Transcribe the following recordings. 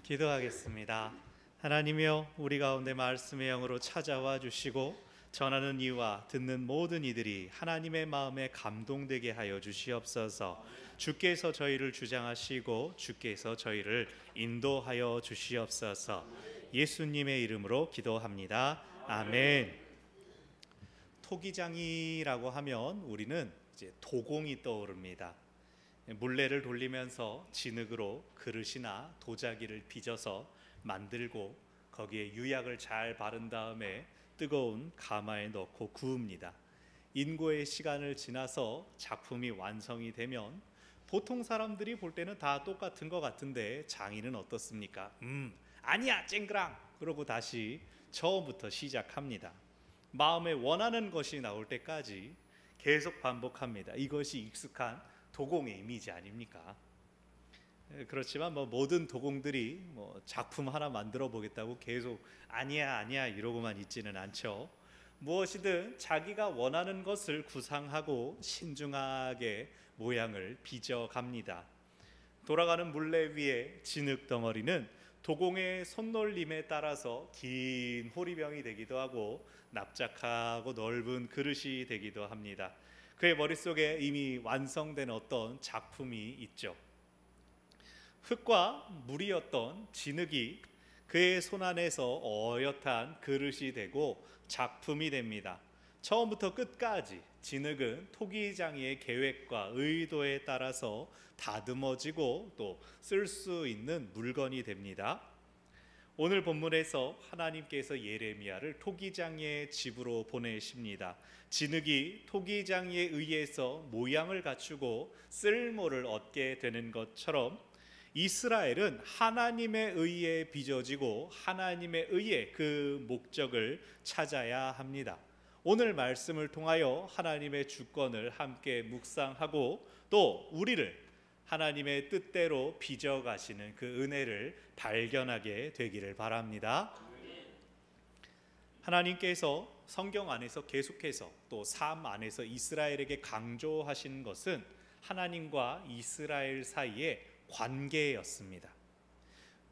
기도하겠습니다. 하나님이여, 우리 가운데 말씀의 영으로 찾아와 주시고 전하는 이와 듣는 모든 이들이 하나님의 마음에 감동되게 하여 주시옵소서. 주께서 저희를 주장하시고 주께서 저희를 인도하여 주시옵소서. 예수님의 이름으로 기도합니다. 아멘. 토기장이라고 하면 우리는 이제 도공이 떠오릅니다. 물레를 돌리면서 진흙으로 그릇이나 도자기를 빚어서 만들고 거기에 유약을 잘 바른 다음에 뜨거운 가마에 넣고 구웁니다. 인고의 시간을 지나서 작품이 완성이 되면 보통 사람들이 볼 때는 다 똑같은 것 같은데 장인은 어떻습니까? 아니야 쨍그랑! 그러고 다시 처음부터 시작합니다. 마음에 원하는 것이 나올 때까지 계속 반복합니다. 이것이 익숙한 도공의 이미지 아닙니까? 그렇지만 모든 도공들이 작품 하나 만들어 보겠다고 계속 아니야 이러고만 있지는 않죠. 무엇이든 자기가 원하는 것을 구상하고 신중하게 모양을 빚어갑니다. 돌아가는 물레 위에 진흙 덩어리는 도공의 손놀림에 따라서 긴 호리병이 되기도 하고 납작하고 넓은 그릇이 되기도 합니다. 그의 머릿속에 이미 완성된 어떤 작품이 있죠. 흙과 물이었던 진흙이 그의 손안에서 어엿한 그릇이 되고 작품이 됩니다. 처음부터 끝까지 진흙은 토기장이의 계획과 의도에 따라서 다듬어지고 또 쓸 수 있는 물건이 됩니다. 오늘 본문에서 하나님께서 예레미야를 토기장이의 집으로 보내십니다. 진흙이 토기장이에 의해서 모양을 갖추고 쓸모를 얻게 되는 것처럼 이스라엘은 하나님에 의해 빚어지고 하나님에 의해 그 목적을 찾아야 합니다. 오늘 말씀을 통하여 하나님의 주권을 함께 묵상하고 또 우리를 하나님의 뜻대로 빚어가시는 그 은혜를 발견하게 되기를 바랍니다. 하나님께서 성경 안에서 계속해서 또 삶 안에서 이스라엘에게 강조하신 것은 하나님과 이스라엘 사이의 관계였습니다.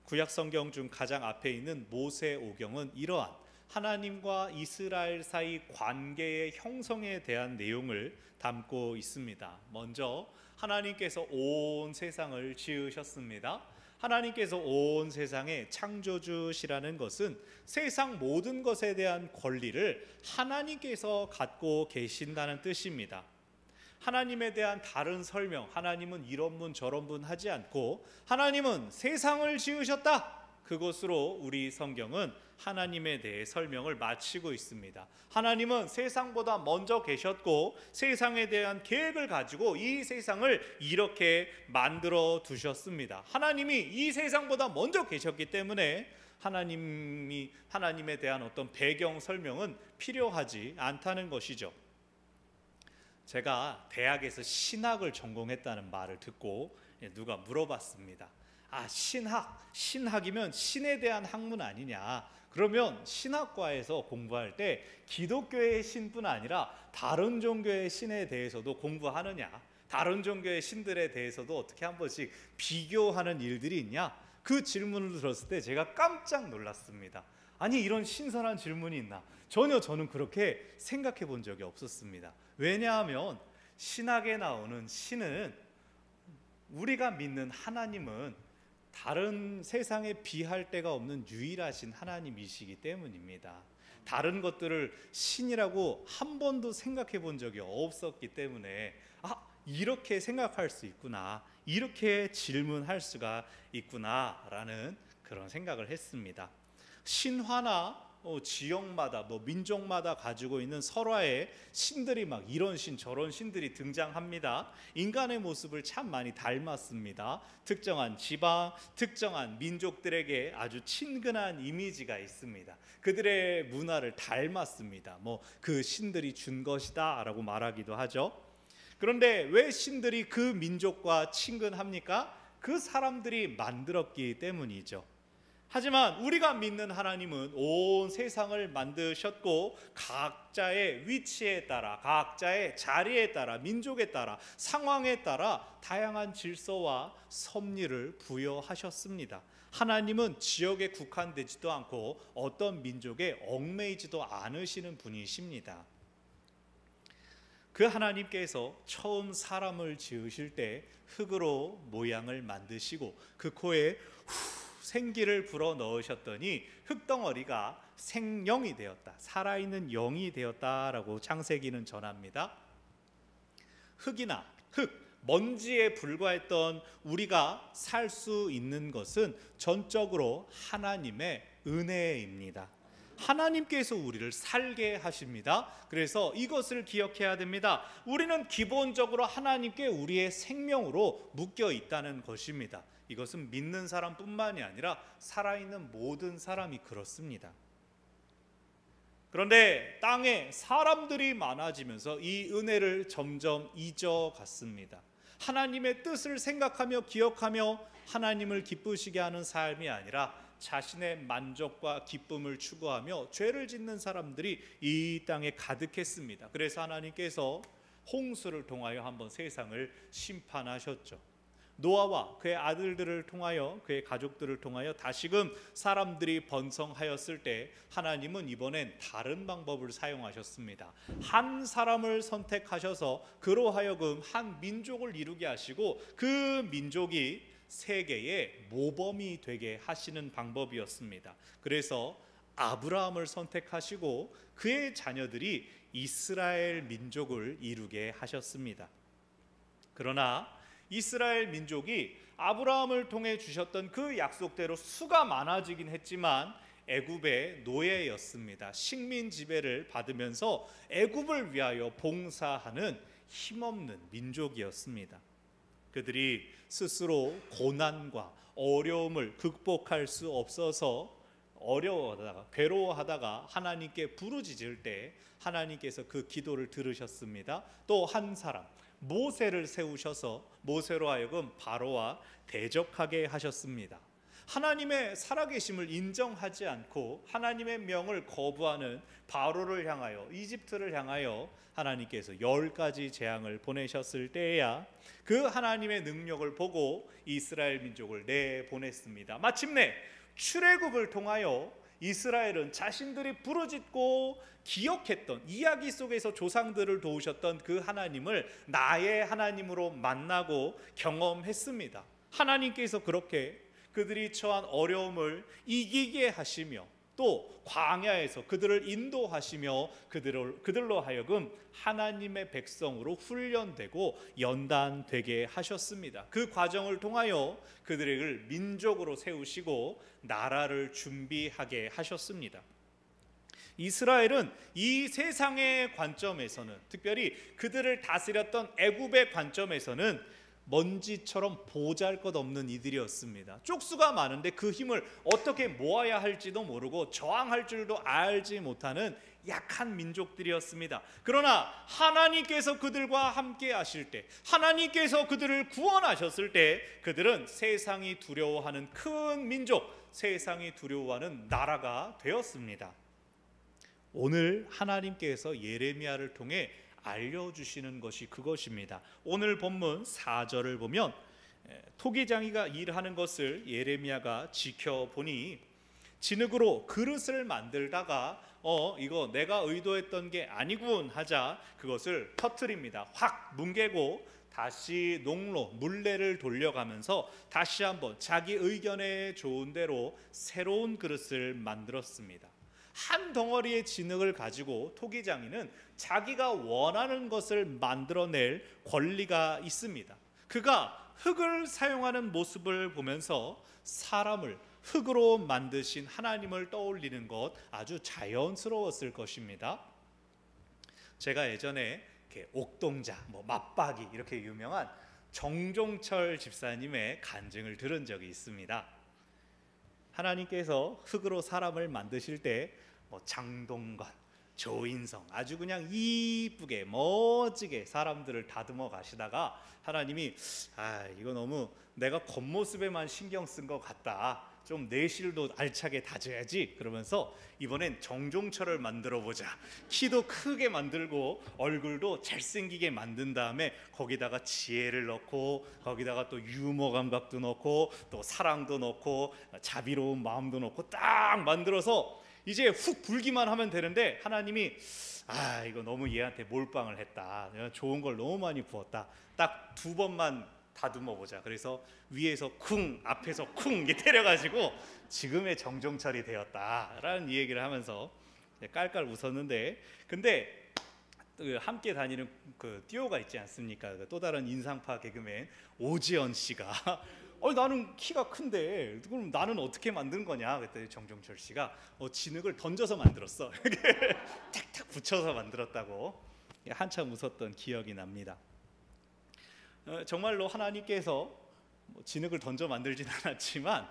구약 성경 중 가장 앞에 있는 모세오경은 이러한 하나님과 이스라엘 사이 관계의 형성에 대한 내용을 담고 있습니다. 먼저 하나님께서 온 세상을 지으셨습니다. 하나님께서 온 세상의 창조주시라는 것은 세상 모든 것에 대한 권리를 하나님께서 갖고 계신다는 뜻입니다. 하나님에 대한 다른 설명, 하나님은 이런 분 저런 분 하지 않고 하나님은 세상을 지으셨다. 그것으로 우리 성경은 하나님에 대해 설명을 마치고 있습니다. 하나님은 세상보다 먼저 계셨고 세상에 대한 계획을 가지고 이 세상을 이렇게 만들어 두셨습니다. 하나님이 이 세상보다 먼저 계셨기 때문에 하나님에 대한 어떤 배경 설명은 필요하지 않다는 것이죠. 제가 대학에서 신학을 전공했다는 말을 듣고 누가 물어봤습니다. 신학이면 신에 대한 학문 아니냐? 그러면 신학과에서 공부할 때 기독교의 신뿐 아니라 다른 종교의 신에 대해서도 공부하느냐? 다른 종교의 신들에 대해서도 어떻게 한 번씩 비교하는 일들이 있냐? 그 질문을 들었을 때 제가 깜짝 놀랐습니다. 아니, 이런 신선한 질문이 있나? 전혀 저는 그렇게 생각해 본 적이 없었습니다. 왜냐하면 신학에 나오는 신은 우리가 믿는 하나님은 다른 세상에 비할 데가 없는 유일하신 하나님이시기 때문입니다. 다른 것들을 신이라고 한 번도 생각해 본 적이 없었기 때문에 이렇게 생각할 수 있구나, 이렇게 질문할 수가 있구나라는 그런 생각을 했습니다. 신화나 지역마다 민족마다 가지고 있는 설화의 신들이 막 이런 신 저런 신들이 등장합니다. 인간의 모습을 참 많이 닮았습니다. 특정한 지방, 특정한 민족들에게 아주 친근한 이미지가 있습니다. 그들의 문화를 닮았습니다. 그 신들이 준 것이다 라고 말하기도 하죠. 그런데 왜 신들이 그 민족과 친근합니까? 그 사람들이 만들었기 때문이죠. 하지만 우리가 믿는 하나님은 온 세상을 만드셨고 각자의 위치에 따라, 각자의 자리에 따라, 민족에 따라, 상황에 따라 다양한 질서와 섭리를 부여하셨습니다. 하나님은 지역에 국한되지도 않고 어떤 민족에 얽매이지도 않으시는 분이십니다. 그 하나님께서 처음 사람을 지으실 때 흙으로 모양을 만드시고 그 코에 생기를 불어 넣으셨더니 흙덩어리가 생명이 되었다, 살아있는 영이 되었다라고 창세기는 전합니다. 흙이나 먼지에 불과했던 우리가 살 수 있는 것은 전적으로 하나님의 은혜입니다. 하나님께서 우리를 살게 하십니다. 그래서 이것을 기억해야 됩니다. 우리는 기본적으로 하나님께 우리의 생명으로 묶여 있다는 것입니다. 이것은 믿는 사람뿐만이 아니라 살아있는 모든 사람이 그렇습니다. 그런데 땅에 사람들이 많아지면서 이 은혜를 점점 잊어갔습니다. 하나님의 뜻을 생각하며 기억하며 하나님을 기쁘시게 하는 삶이 아니라 자신의 만족과 기쁨을 추구하며 죄를 짓는 사람들이 이 땅에 가득했습니다. 그래서 하나님께서 홍수를 통하여 한번 세상을 심판하셨죠. 노아와 그의 아들들을 통하여, 그의 가족들을 통하여 다시금 사람들이 번성하였을 때 하나님은 이번엔 다른 방법을 사용하셨습니다. 한 사람을 선택하셔서 그로 하여금 한 민족을 이루게 하시고 그 민족이 세계의 모범이 되게 하시는 방법이었습니다. 그래서 아브라함을 선택하시고 그의 자녀들이 이스라엘 민족을 이루게 하셨습니다. 그러나 이스라엘 민족이 아브라함을 통해 주셨던 그 약속대로 수가 많아지긴 했지만 애굽의 노예였습니다. 식민 지배를 받으면서 애굽을 위하여 봉사하는 힘없는 민족이었습니다. 그들이 스스로 고난과 어려움을 극복할 수 없어서 어려워하다가 괴로워하다가 하나님께 부르짖을 때 하나님께서 그 기도를 들으셨습니다. 또 한 사람 모세를 세우셔서 모세로 하여금 바로와 대적하게 하셨습니다. 하나님의 살아계심을 인정하지 않고 하나님의 명을 거부하는 바로를 향하여, 이집트를 향하여 하나님께서 10가지 재앙을 보내셨을 때에야 그 하나님의 능력을 보고 이스라엘 민족을 내보냈습니다. 마침내 출애굽을 통하여 이스라엘은 자신들이 부르짖고 기억했던 이야기 속에서 조상들을 도우셨던 그 하나님을 나의 하나님으로 만나고 경험했습니다. 하나님께서 그렇게 그들이 처한 어려움을 이기게 하시며 또 광야에서 그들을 인도하시며 그들로 하여금 하나님의 백성으로 훈련되고 연단되게 하셨습니다. 그 과정을 통하여 그들을 민족으로 세우시고 나라를 준비하게 하셨습니다. 이스라엘은 이 세상의 관점에서는, 특별히 그들을 다스렸던 애굽의 관점에서는 먼지처럼 보잘것없는 이들이었습니다. 쪽수가 많은데 그 힘을 어떻게 모아야 할지도 모르고 저항할 줄도 알지 못하는 약한 민족들이었습니다. 그러나 하나님께서 그들과 함께 하실 때, 하나님께서 그들을 구원하셨을 때 그들은 세상이 두려워하는 큰 민족, 세상이 두려워하는 나라가 되었습니다. 오늘 하나님께서 예레미야를 통해 알려주시는 것이 그것입니다. 오늘 본문 4절을 보면 토기장이가 일하는 것을 예레미야가 지켜보니 진흙으로 그릇을 만들다가 이거 내가 의도했던 게 아니군 하자 그것을 터뜨립니다. 확 뭉개고 다시 농로 물레를 돌려가면서 다시 한번 자기 의견에 좋은 대로 새로운 그릇을 만들었습니다. 한 덩어리의 진흙을 가지고 토기장이는 자기가 원하는 것을 만들어낼 권리가 있습니다. 그가 흙을 사용하는 모습을 보면서 사람을 흙으로 만드신 하나님을 떠올리는 것 아주 자연스러웠을 것입니다. 제가 예전에 이렇게 옥동자, 맞박이 이렇게 유명한 정종철 집사님의 간증을 들은 적이 있습니다. 하나님께서 흙으로 사람을 만드실 때 장동건, 조인성 아주 그냥 이쁘게 멋지게 사람들을 다듬어 가시다가 하나님이 이거 너무 내가 겉모습에만 신경 쓴 것 같다, 좀 내실도 알차게 다져야지. 그러면서 이번엔 정종철을 만들어 보자. 키도 크게 만들고 얼굴도 잘생기게 만든 다음에 거기다가 지혜를 넣고 거기다가 또 유머 감각도 넣고 또 사랑도 넣고 자비로운 마음도 넣고 딱 만들어서 이제 훅 불기만 하면 되는데, 하나님이 이거 너무 얘한테 몰빵을 했다. 내가 좋은 걸 너무 많이 부었다. 딱 2번만 다듬어 보자. 그래서 위에서 쿵, 앞에서 쿵 이게 때려가지고 지금의 정종철이 되었다라는 이 얘기를 하면서 깔깔 웃었는데, 근데 함께 다니는 그 듀오가 있지 않습니까? 또 다른 인상파 개그맨 오지연 씨가 나는 키가 큰데 그럼 나는 어떻게 만든 거냐 그랬더니 정종철 씨가 진흙을 던져서 만들었어. 탁탁 붙여서 만들었다고 한참 웃었던 기억이 납니다. 정말로 하나님께서 진흙을 던져 만들진 않았지만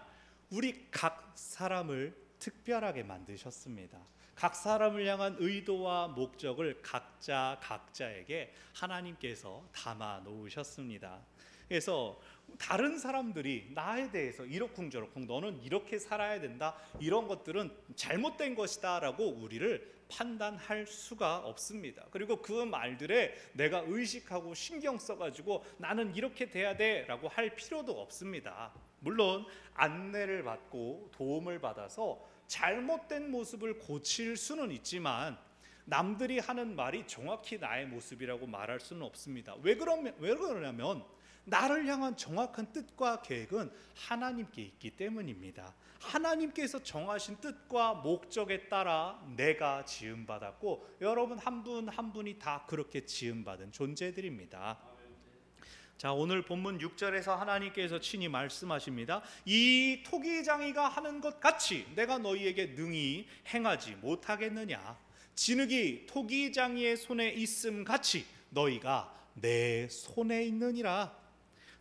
우리 각 사람을 특별하게 만드셨습니다. 각 사람을 향한 의도와 목적을 각자에게 하나님께서 담아 놓으셨습니다. 그래서 다른 사람들이 나에 대해서 이러쿵저러쿵 너는 이렇게 살아야 된다, 이런 것들은 잘못된 것이다 라고 우리를 판단할 수가 없습니다. 그리고 그 말들에 내가 의식하고 신경 써가지고 나는 이렇게 돼야 돼 라고 할 필요도 없습니다. 물론 안내를 받고 도움을 받아서 잘못된 모습을 고칠 수는 있지만 남들이 하는 말이 정확히 나의 모습이라고 말할 수는 없습니다. 왜 그러냐면 나를 향한 정확한 뜻과 계획은 하나님께 있기 때문입니다. 하나님께서 정하신 뜻과 목적에 따라 내가 지음받았고 여러분 한 분 한 분이 다 그렇게 지음받은 존재들입니다. 자, 오늘 본문 6절에서 하나님께서 친히 말씀하십니다. 이 토기장이가 하는 것 같이 내가 너희에게 능히 행하지 못하겠느냐. 진흙이 토기장이의 손에 있음 같이 너희가 내 손에 있느니라.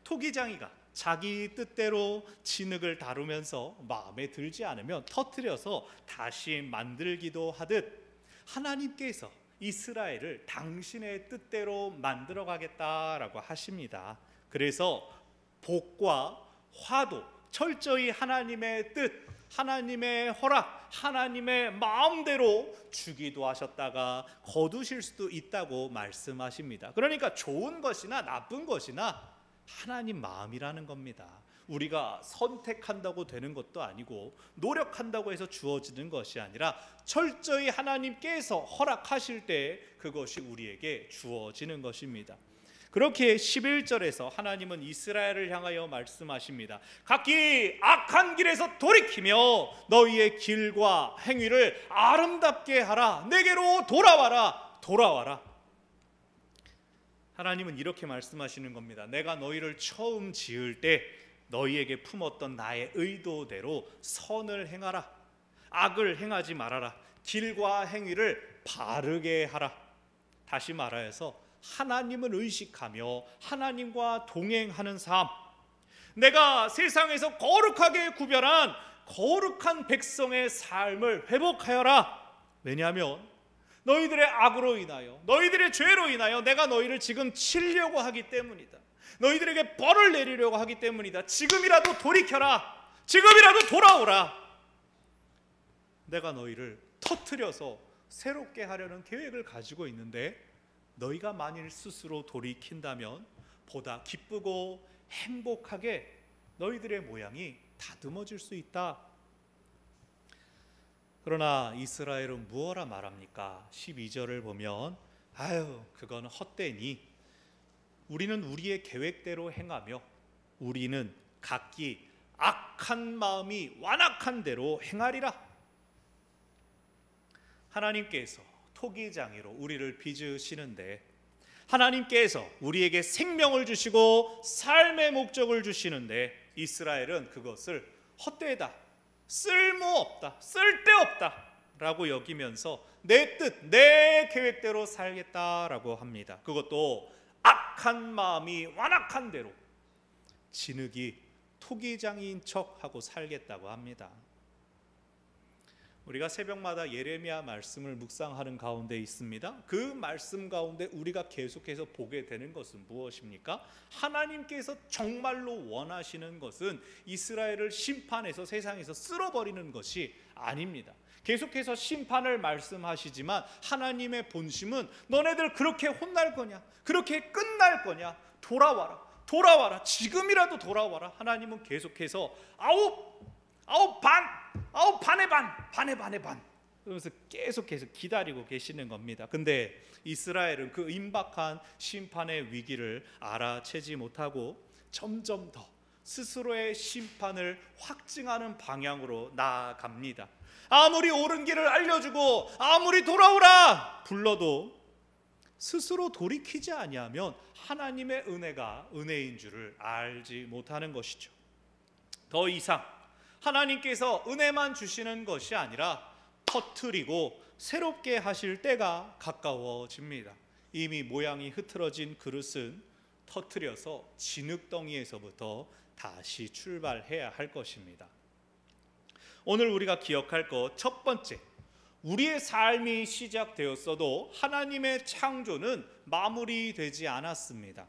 토기장이가 자기 뜻대로 진흙을 다루면서 마음에 들지 않으면 터뜨려서 다시 만들기도 하듯 하나님께서 이스라엘을 당신의 뜻대로 만들어 가겠다라고 하십니다. 그래서 복과 화도 철저히 하나님의 뜻, 하나님의 허락, 하나님의 마음대로 주기도 하셨다가 거두실 수도 있다고 말씀하십니다. 그러니까 좋은 것이나 나쁜 것이나 하나님 마음이라는 겁니다. 우리가 선택한다고 되는 것도 아니고 노력한다고 해서 주어지는 것이 아니라 철저히 하나님께서 허락하실 때 그것이 우리에게 주어지는 것입니다. 그렇게 11절에서 하나님은 이스라엘을 향하여 말씀하십니다. 각기 악한 길에서 돌이키며 너희의 길과 행위를 아름답게 하라. 내게로 돌아와라. 하나님은 이렇게 말씀하시는 겁니다. 내가 너희를 처음 지을 때 너희에게 품었던 나의 의도대로 선을 행하라. 악을 행하지 말아라. 길과 행위를 바르게 하라. 다시 말하여서 하나님을 의식하며 하나님과 동행하는 삶, 내가 세상에서 거룩하게 구별한 거룩한 백성의 삶을 회복하여라. 왜냐하면 너희들의 악으로 인하여, 너희들의 죄로 인하여 내가 너희를 지금 치려고 하기 때문이다. 너희들에게 벌을 내리려고 하기 때문이다. 지금이라도 돌이켜라. 지금이라도 돌아오라. 내가 너희를 터뜨려서 새롭게 하려는 계획을 가지고 있는데 너희가 만일 스스로 돌이킨다면 보다 기쁘고 행복하게 너희들의 모양이 다듬어질 수 있다. 그러나 이스라엘은 무엇라 말합니까? 12절을 보면 그거는 헛되니 우리는 우리의 계획대로 행하며 우리는 각기 악한 마음이 완악한 대로 행하리라. 하나님께서 토기장이로 우리를 빚으시는데 하나님께서 우리에게 생명을 주시고 삶의 목적을 주시는데 이스라엘은 그것을 헛되다, 쓸모없다, 쓸데없다 라고 여기면서 내 뜻, 내 계획대로 살겠다라고 합니다. 그것도 악한 마음이 완악한 대로 진흙이 토기장이인 척하고 살겠다고 합니다. 우리가 새벽마다 예레미야 말씀을 묵상하는 가운데 있습니다. 그 말씀 가운데 우리가 계속해서 보게 되는 것은 무엇입니까? 하나님께서 정말로 원하시는 것은 이스라엘을 심판해서 세상에서 쓸어버리는 것이 아닙니다. 계속해서 심판을 말씀하시지만 하나님의 본심은 너네들 그렇게 혼날 거냐? 그렇게 끝날 거냐? 돌아와라. 돌아와라. 지금이라도 돌아와라. 하나님은 계속해서 아홉 반의 반 그러면서 계속해서 기다리고 계시는 겁니다. 근데 이스라엘은 그 임박한 심판의 위기를 알아채지 못하고 점점 더 스스로의 심판을 확증하는 방향으로 나아갑니다. 아무리 옳은 길을 알려주고 아무리 돌아오라 불러도 스스로 돌이키지 아니하면 하나님의 은혜가 은혜인 줄을 알지 못하는 것이죠. 더 이상 하나님께서 은혜만 주시는 것이 아니라 터뜨리고 새롭게 하실 때가 가까워집니다. 이미 모양이 흐트러진 그릇은 터뜨려서 진흙덩이에서부터 다시 출발해야 할 것입니다. 오늘 우리가 기억할 것 첫 번째, 우리의 삶이 시작되었어도 하나님의 창조는 마무리되지 않았습니다.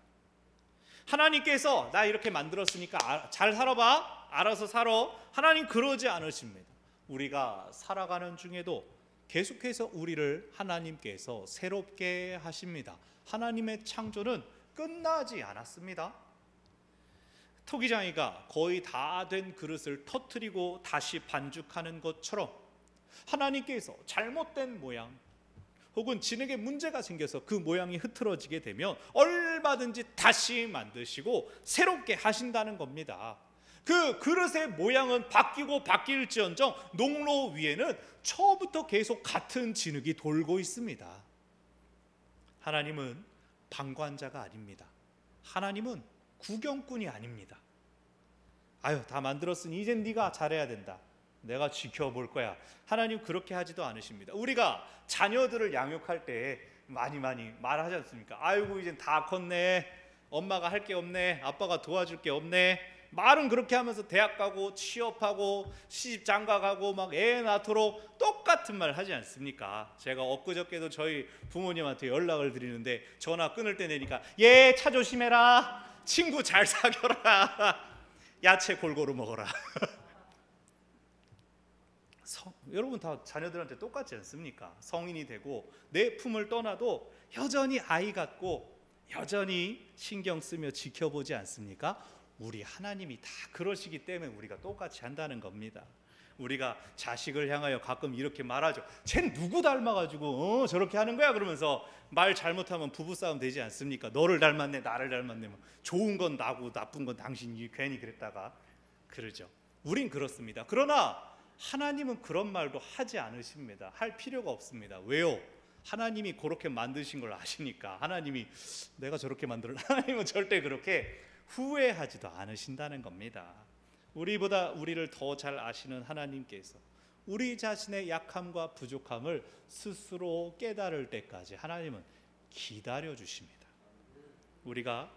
하나님께서 나 이렇게 만들었으니까 잘 살아봐, 알아서 살아. 하나님 그러지 않으십니다. 우리가 살아가는 중에도 계속해서 우리를 하나님께서 새롭게 하십니다. 하나님의 창조는 끝나지 않았습니다. 토기장이가 거의 다 된 그릇을 터뜨리고 다시 반죽하는 것처럼 하나님께서 잘못된 모양 혹은 진흙에 문제가 생겨서 그 모양이 흐트러지게 되면 얼마든지 다시 만드시고 새롭게 하신다는 겁니다. 그 그릇의 모양은 바뀌고 바뀔지언정 농로 위에는 처음부터 계속 같은 진흙이 돌고 있습니다. 하나님은 방관자가 아닙니다. 하나님은 구경꾼이 아닙니다. 아유, 다 만들었으니 이젠 네가 잘해야 된다. 내가 지켜볼 거야. 하나님 그렇게 하지도 않으십니다. 우리가 자녀들을 양육할 때 많이 말하지 않습니까? 아이고 이젠 다 컸네. 엄마가 할 게 없네. 아빠가 도와줄 게 없네. 말은 그렇게 하면서 대학 가고 취업하고 시집 장가가고 막 애 낳도록 똑같은 말 하지 않습니까? 제가 엊그저께도 저희 부모님한테 연락을 드리는데 전화 끊을 때 되니까 얘 차 조심해라. 친구 잘 사겨라. 야채 골고루 먹어라. 여러분 다 자녀들한테 똑같지 않습니까? 성인이 되고 내 품을 떠나도 여전히 아이 같고 여전히 신경 쓰며 지켜보지 않습니까? 우리 하나님이 다 그러시기 때문에 우리가 똑같이 한다는 겁니다. 우리가 자식을 향하여 가끔 이렇게 말하죠. 쟨 누구 닮아가지고 저렇게 하는 거야? 그러면서 말 잘못하면 부부싸움 되지 않습니까? 너를 닮았네 나를 닮았네 뭐. 좋은 건 나고 나쁜 건 당신이 괜히 그랬다가 그러죠. 우린 그렇습니다. 그러나 하나님은 그런 말도 하지 않으십니다. 할 필요가 없습니다. 왜요? 하나님이 그렇게 만드신 걸 아시니까. 하나님이 내가 저렇게 만들었나? 하나님은 절대 그렇게 후회하지도 않으신다는 겁니다. 우리보다 우리를 더 잘 아시는 하나님께서 우리 자신의 약함과 부족함을 스스로 깨달을 때까지 하나님은 기다려 주십니다. 우리가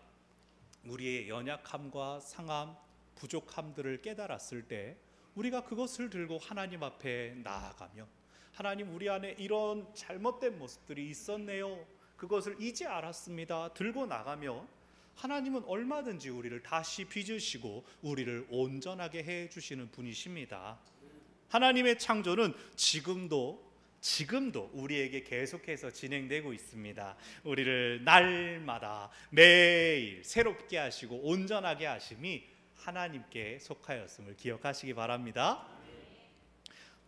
우리의 연약함과 상함, 부족함들을 깨달았을 때 우리가 그것을 들고 하나님 앞에 나아가면 하나님 우리 안에 이런 잘못된 모습들이 있었네요. 그것을 이제 알았습니다. 들고 나가면 하나님은 얼마든지 우리를 다시 빚으시고 우리를 온전하게 해주시는 분이십니다. 하나님의 창조는 지금도 우리에게 계속해서 진행되고 있습니다. 우리를 날마다 매일 새롭게 하시고 온전하게 하심이 하나님께 속하였음을 기억하시기 바랍니다.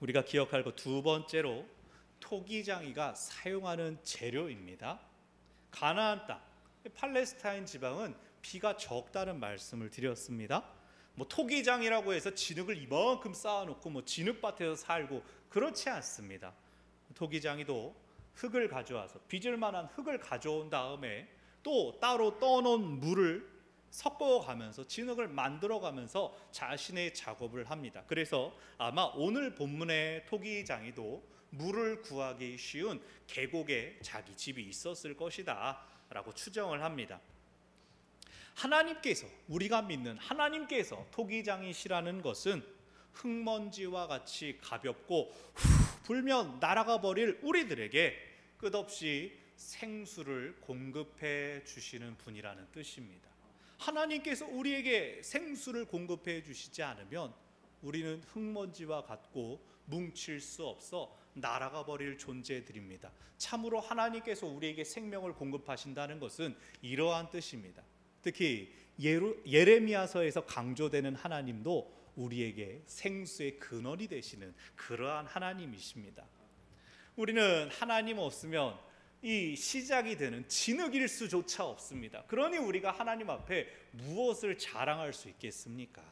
우리가 기억할 것 두 번째로 토기장이가 사용하는 재료입니다. 가나안 땅, 팔레스타인 지방은 비가 적다는 말씀을 드렸습니다. 토기장이라고 해서 진흙을 이만큼 쌓아놓고 진흙밭에서 살고 그렇지 않습니다. 토기장이도 흙을 가져와서 빚을 만한 흙을 가져온 다음에 또 따로 떠놓은 물을 섞어가면서 진흙을 만들어가면서 자신의 작업을 합니다. 그래서 아마 오늘 본문의 토기장이도 물을 구하기 쉬운 계곡에 자기 집이 있었을 것이다 라고 추정을 합니다. 하나님께서, 우리가 믿는 하나님께서 토기장이시라는 것은 흙먼지와 같이 가볍고 불면 날아가 버릴 우리들에게 끝없이 생수를 공급해 주시는 분이라는 뜻입니다. 하나님께서 우리에게 생수를 공급해 주시지 않으면 우리는 흙먼지와 같고 뭉칠 수 없어 날아가 버릴 존재들입니다. 참으로 하나님께서 우리에게 생명을 공급하신다는 것은 이러한 뜻입니다. 특히 예레미야서에서 강조되는 하나님도 우리에게 생수의 근원이 되시는 그러한 하나님이십니다. 우리는 하나님 없으면 이 시작이 되는 진흙일 수조차 없습니다. 그러니 우리가 하나님 앞에 무엇을 자랑할 수 있겠습니까?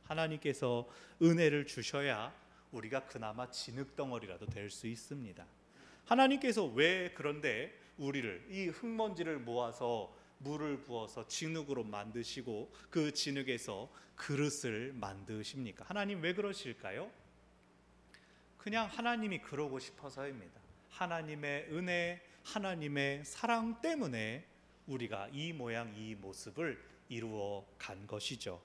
하나님께서 은혜를 주셔야 우리가 그나마 진흙덩어리라도 될 수 있습니다. 하나님께서 왜 그런데 우리를 이 흙먼지를 모아서 물을 부어서 진흙으로 만드시고 그 진흙에서 그릇을 만드십니까? 하나님 왜 그러실까요? 그냥 하나님이 그러고 싶어서입니다. 하나님의 은혜, 하나님의 사랑 때문에 우리가 이 모양 이 모습을 이루어 간 것이죠.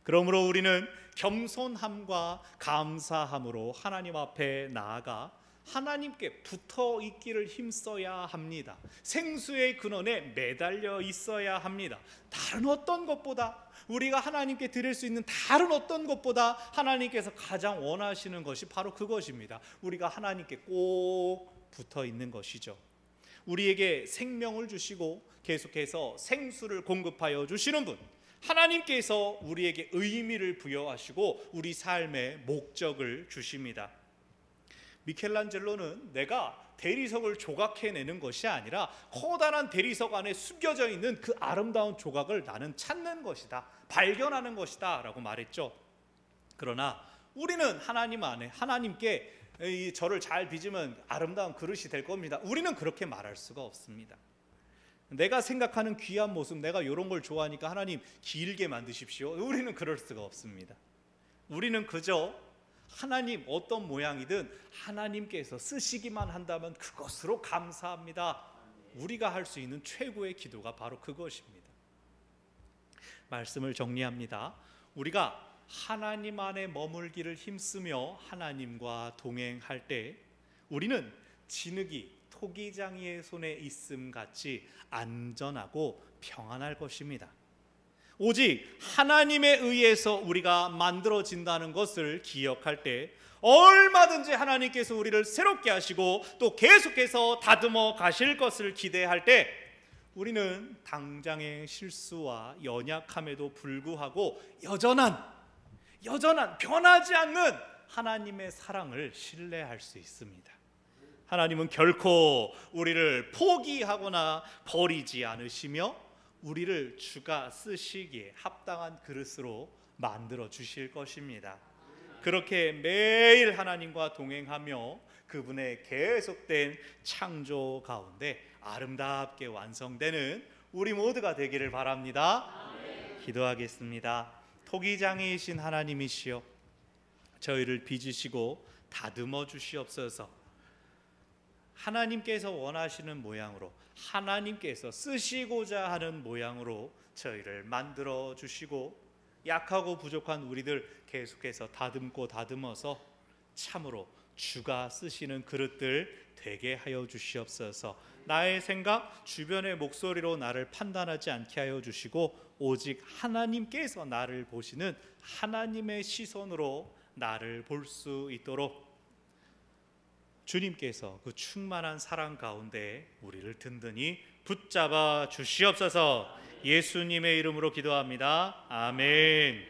그러므로 우리는 겸손함과 감사함으로 하나님 앞에 나아가 하나님께 붙어 있기를 힘써야 합니다. 생수의 근원에 매달려 있어야 합니다. 다른 어떤 것보다, 우리가 하나님께 드릴 수 있는 다른 어떤 것보다 하나님께서 가장 원하시는 것이 바로 그것입니다. 우리가 하나님께 꼭 붙어 있는 것이죠. 우리에게 생명을 주시고 계속해서 생수를 공급하여 주시는 분, 하나님께서 우리에게 의미를 부여하시고 우리 삶의 목적을 주십니다. 미켈란젤로는 내가 대리석을 조각해내는 것이 아니라 커다란 대리석 안에 숨겨져 있는 그 아름다운 조각을 나는 찾는 것이다, 발견하는 것이다 라고 말했죠. 그러나 우리는 하나님 안에 하나님께 저를 잘 빚으면 아름다운 그릇이 될 겁니다, 우리는 그렇게 말할 수가 없습니다. 내가 생각하는 귀한 모습, 내가 이런 걸 좋아하니까 하나님 길게 만드십시오, 우리는 그럴 수가 없습니다. 우리는 그저 하나님 어떤 모양이든 하나님께서 쓰시기만 한다면 그것으로 감사합니다. 우리가 할 수 있는 최고의 기도가 바로 그것입니다. 말씀을 정리합니다. 우리가 하나님 안에 머물기를 힘쓰며 하나님과 동행할 때 우리는 진흙이 토기장이의 손에 있음 같이 안전하고 평안할 것입니다. 오직 하나님에 의해서 우리가 만들어진다는 것을 기억할 때 얼마든지 하나님께서 우리를 새롭게 하시고 또 계속해서 다듬어 가실 것을 기대할 때 우리는 당장의 실수와 연약함에도 불구하고 여전한 변하지 않는 하나님의 사랑을 신뢰할 수 있습니다. 하나님은 결코 우리를 포기하거나 버리지 않으시며 우리를 주가 쓰시기에 합당한 그릇으로 만들어 주실 것입니다. 그렇게 매일 하나님과 동행하며 그분의 계속된 창조 가운데 아름답게 완성되는 우리 모두가 되기를 바랍니다. 기도하겠습니다. 토기장이이신 하나님이시여, 저희를 빚으시고 다듬어 주시옵소서. 하나님께서 원하시는 모양으로, 하나님께서 쓰시고자 하는 모양으로 저희를 만들어 주시고 약하고 부족한 우리들 계속해서 다듬어서 참으로 주가 쓰시는 그릇들 되게 하여 주시옵소서. 나의 생각, 주변의 목소리로 나를 판단하지 않게 하여 주시고 오직 하나님께서 나를 보시는 하나님의 시선으로 나를 볼 수 있도록 주님께서 그 충만한 사랑 가운데 우리를 든든히 붙잡아 주시옵소서. 예수님의 이름으로 기도합니다. 아멘.